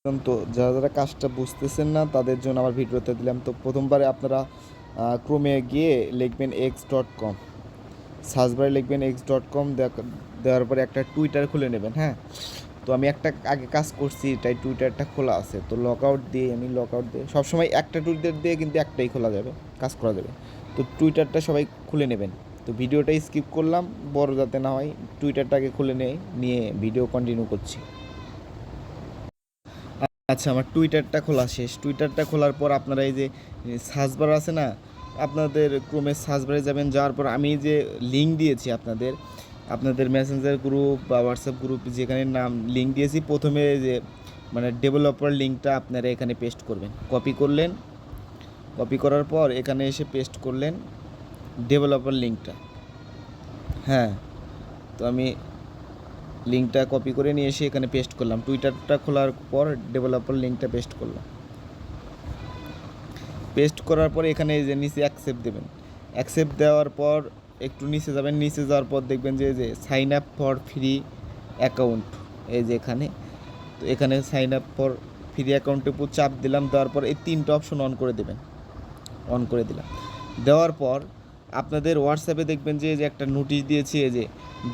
তো যারা যারা কাজটা বুঝতেছেন না তাদের জন্য আমার ভিডিওতে দিলাম। তো প্রথমবারে আপনারা ক্রোমে গিয়ে লিখবেন x.com, সার্চ বারে লিখবেন x.com, দেওয়ার পরে একটা টুইটার খুলে নেবেন। হ্যাঁ, তো আমি একটা আগে কাজ করছি, তাই টুইটারটা খোলা আছে। তো লগ আউট দিয়ে সবসময় একটা টুইটার দিয়ে কিন্তু একটাই খোলা যাবে, কাজ করা যাবে। তো টুইটারটা সবাই খুলে নেবেন। তো ভিডিওটা স্কিপ করলাম, বড় যাতে না হয়। টুইটারটাকে খুলে নিয়ে ভিডিও কন্টিনিউ করছি। আচ্ছা, আমার টুইটারটা খোলা শেষ। টুইটারটা খোলার পর আপনারা এই যে সার্চ বার আছে না, আপনাদের ক্রোমের সার্চ বারে যাবেন। যাওয়ার পর আমি যে লিঙ্ক দিয়েছি আপনাদের মেসেঞ্জার গ্রুপ বা হোয়াটসঅ্যাপ গ্রুপ যেখানে নাম লিঙ্ক দিয়েছি, প্রথমে যে মানে ডেভেলপার লিঙ্কটা আপনারা এখানে পেস্ট করবেন। কপি করলেন, কপি করার পর এখানে এসে পেস্ট করলেন ডেভেলপার লিঙ্কটা। হ্যাঁ, তো আমি লিঙ্কটা কপি করে নিয়ে এসে এখানে পেস্ট করলাম। টুইটারটা খোলার পর ডেভেলপার লিঙ্কটা পেস্ট করলাম। পেস্ট করার পর এখানে এই যে নিচে অ্যাকসেপ্ট দেবেন। অ্যাকসেপ্ট দেওয়ার পর একটু নিচে যাবেন। নিচে যাওয়ার পর দেখবেন যে sign up for free account, এই যে এখানে। তো এখানে সাইন আপ ফর ফ্রি অ্যাকাউন্টের উপর চাপ দিলাম। দেওয়ার পর এই তিনটা অপশন অন করে দেবেন। অন করে দিলাম। দেওয়ার পর আপনাদের হোয়াটসঅ্যাপে দেখবেন যে একটা নোটিশ দিয়েছি, এই যে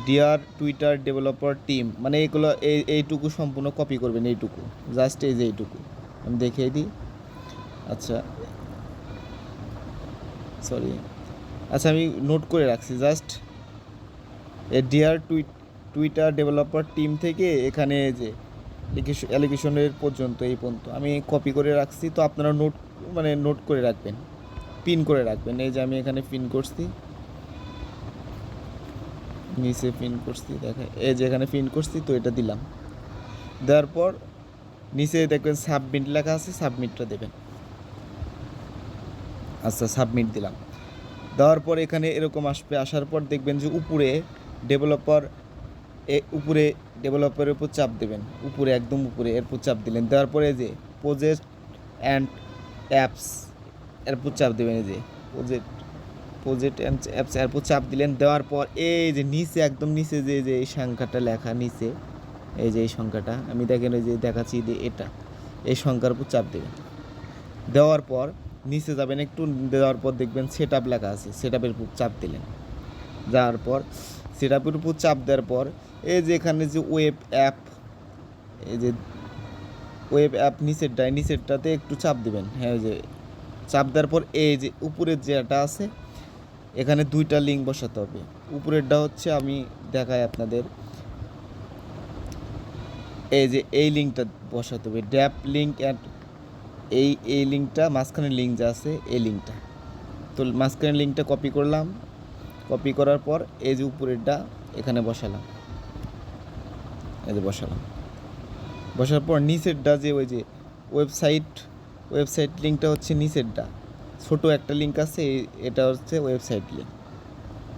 ডিয়ার টুইটার ডেভেলপার টিম, মানে এগুলো এইটুকু সম্পূর্ণ কপি করবেন। এইটুকু জাস্ট এই যে এইটুকু আমি দেখিয়ে দিই। আচ্ছা, সরি, আচ্ছা আমি নোট করে রাখছি। Just a dear Twitter developer team থেকে এখানে যে অ্যালিগেশনের পর্যন্ত এই পর্যন্ত আমি কপি করে রাখছি। তো আপনারা নোট করে রাখবেন, পিন করে রাখবেন। এই যে আমি এখানে পিন করছি, নিচে পিন করছি, দেখেন এই যে এখানে পিন করছি। তো এটা দিলাম। দেওয়ার পর নিচে দেখবেন সাবমিট লেখা আছে, সাবমিটটা দেবেন। আচ্ছা, সাবমিট দিলাম। দেওয়ার পর এখানে এরকম আসবে। আসার পর দেখবেন যে উপরে ডেভেলপারের উপর চাপ দেবেন, উপরে একদম উপরে, এরপর চাপ দিলেন। দেওয়ার পরে যে প্রজেক্ট অ্যান্ড অ্যাপস এরপর চাপ দেবেন। এই যে প্রজেক্ট অ্যান্ড অ্যাপস এরপর চাপ দিলেন। দেওয়ার পর এই যে নিচে একদম নিচে যে এই সংখ্যাটা লেখা নিচে, এই যে এই সংখ্যাটা আমি দেখেন ওই যে দেখাচ্ছি, যে এটা এই সংখ্যার উপর চাপ দেবেন। দেওয়ার পর নিচে যাবেন একটু। দেওয়ার পর দেখবেন সেট আপ লেখা আছে, সেট আপের উপর চাপ দিলেন। যাওয়ার পর সেট আপের উপর চাপ দেওয়ার পর এই যে এখানে যে ওয়েব অ্যাপ, এই যে ওয়েব অ্যাপ নিচেরটাতে একটু চাপ দিবেন। হ্যাঁ, যে চাপ দেওয়ার পর এই যে উপরের যেটা আছে এখানে দুইটা লিঙ্ক বসাতে হবে। উপরেরটা হচ্ছে আমি দেখাই আপনাদের, এই যে এই লিঙ্কটা বসাতে হবে, ড্যাপ লিঙ্ক অ্যান্ড এই লিঙ্কটা মাঝখানের লিঙ্ক যা আছে এই লিঙ্কটা। তো মাঝখানের লিঙ্কটা কপি করলাম। কপি করার পর এই যে উপরেরটা এখানে বসালাম, এই যে বসালাম। বসার পর নিচেরটা যে ওই যে ওয়েবসাইট লিঙ্কটা হচ্ছে নিচেরটা, ছোটো একটা লিঙ্ক আছে, এটা হচ্ছে ওয়েবসাইট লিঙ্ক।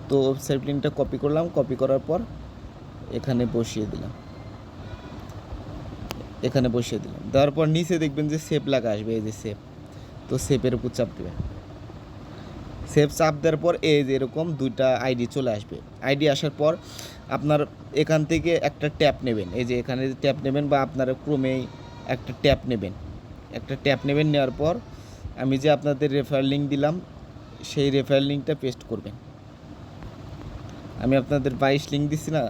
তো ওয়েবসাইট লিঙ্কটা কপি করলাম। কপি করার পর এখানে বসিয়ে দিলাম। দেওয়ার পর নিচে দেখবেন যে সেভ লেখা আসবে, এই যে সেভ। তো সেভের উপর চাপ দেবেন। সেভ চাপ দেওয়ার পর এই যে এরকম দুইটা আইডি চলে আসবে। আইডি আসার পর আপনার এখান থেকে একটা ট্যাপ নেবেন, এই যে এখানে ট্যাপ নেবেন, বা আপনারা ক্রমেই একটা ট্যাপ নেবেন। নেওয়ার পর আমি যে আপনাদের রেফার লিঙ্ক দিলাম সেই রেফার লিঙ্কটা পেস্ট করবেন। আমি আপনাদের 22 লিঙ্ক দিছি না,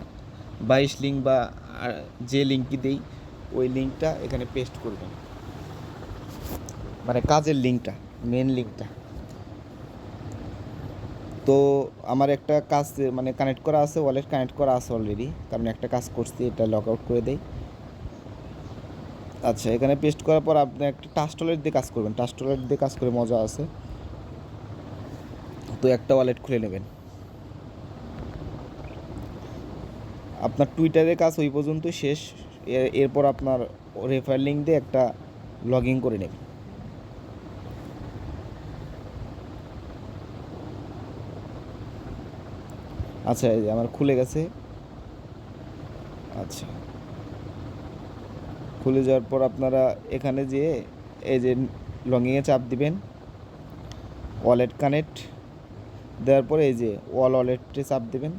22 লিঙ্ক বা যে লিঙ্কই দেই ওই লিঙ্কটা এখানে পেস্ট করবেন, মানে কাজের লিঙ্কটা, মেন লিঙ্কটা। তো আমার একটা কাজ মানে কানেক্ট করা আছে, ওয়ালেট কানেক্ট করা আছে অলরেডি, কারণ একটা কাজ করছি, এটা লগ আউট করে দেই। আচ্ছা, এখানে পেস্ট করার পর আপনি একটা টাস্টলেট দিয়ে কাজ করবেন। টাস্টলেট দিয়ে কাজ করে মজা আছে। তো একটা ওয়ালেট খুলে নেবেন। আপনার টুইটারের কাজ ওই পর্যন্তই শেষ। এরপর আপনার রেফার লিঙ্ক দিয়ে একটা লগ ইন করে নেবেন। আচ্ছা, এই যে আমার খুলে গেছে। আচ্ছা, খুলে যাওয়ার পর আপনারা এখানে যেয়ে এই যে লগইনে চাপ দিবেন, ওয়ালেট কানেক্ট দেওয়ার পরে এই যে ওয়ালেটে চাপ দেবেন।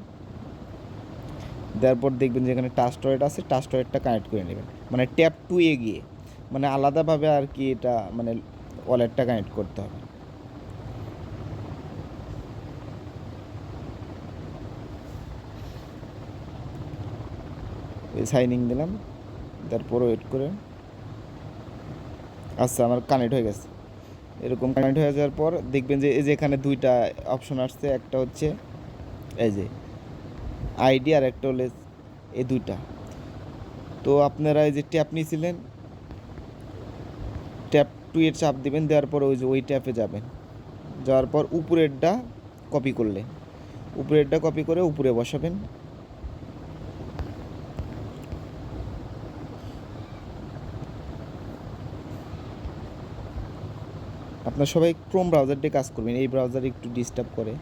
দেওয়ার পর দেখবেন যে এখানে টাস্ট ওয়ালেট আছে, টাস্ট ওয়ালেটটা কানেক্ট করে নেবেন, মানে ট্যাপ টু এ গিয়ে, মানে আলাদাভাবে আর কি এটা মানে ওয়ালেটটা কানেক্ট করতে হবে। সাইন ইন দিলাম, তারপর ওয়েট করে আচ্ছা আমার কানেক্ট হয়ে গেছে। এরকম কানেক্ট হয়ে যাওয়ার পর দেখবেন যে এই যে এখানে দুইটা অপশন আসছে, একটা হচ্ছে এই যে আইডি আর একটা হলে এই দুইটা। তো আপনারা এই যে ট্যাপ নিয়েছিলেন, ট্যাপ টু এর চাপ দিবেন, দেওয়ার পর ওই যে ওই ট্যাপে যাবেন, যাওয়ার পর উপরেরটা কপি করলেন, উপরেরটা কপি করে উপরে বসাবেন। আপনার সবাই ক্রোম ব্রাউজার দিয়ে কাজ করবেন, এই ব্রাউজার একটু ডিস্টার্ব করে।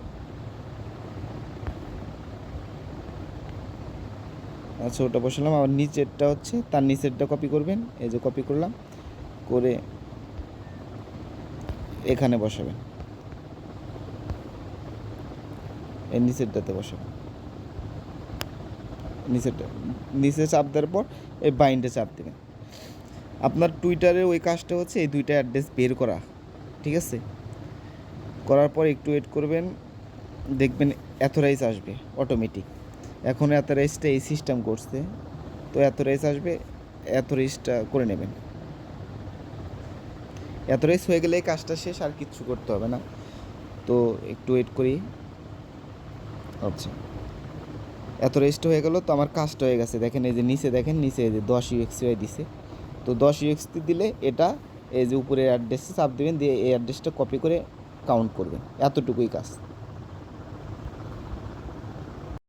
আচ্ছা ওটা বসালাম, আবার নিচেরটা হচ্ছে তার নিচেরটা কপি করবেন, এই যে কপি করলাম, করে এখানে বসাবেন, এই নিচেরটাতে বসাবেন, নিচেরটা নিচে চাপ দেওয়ার পর এই বাইন্ডে চাপ দেবেন। আপনার টুইটারের ওই কাজটা হচ্ছে এই দুইটা অ্যাড্রেস বের করা, ঠিক আছে? করার পর একটু ওয়েট করবেন, দেখবেন অ্যাথরাইজ আসবে অটোমেটিক। এখন অ্যাথরাইজটা এই সিস্টেম করছে, তো অ্যাথরাইজ আসবে, অ্যাথরাইজটা করে নেবেন। অ্যাথরাইজ হয়ে গেলে এই কাজটা শেষ, আর কিচ্ছু করতে হবে না। তো একটু ওয়েট করি। আচ্ছা অ্যাথরাইজটা হয়ে গেল, তো আমার কাজটা হয়ে গেছে। দেখেন এই যে নিচে, দেখেন নিচে এই যে 10 UXUI দিছে। তো 10 UXT দিলে এটা এই যে উপরে অ্যাড্রেসে চাপ দেবেন, দিয়ে এই অ্যাড্রেসটা কপি করে কাউন্ট করবেন, এতটুকুই কাজ।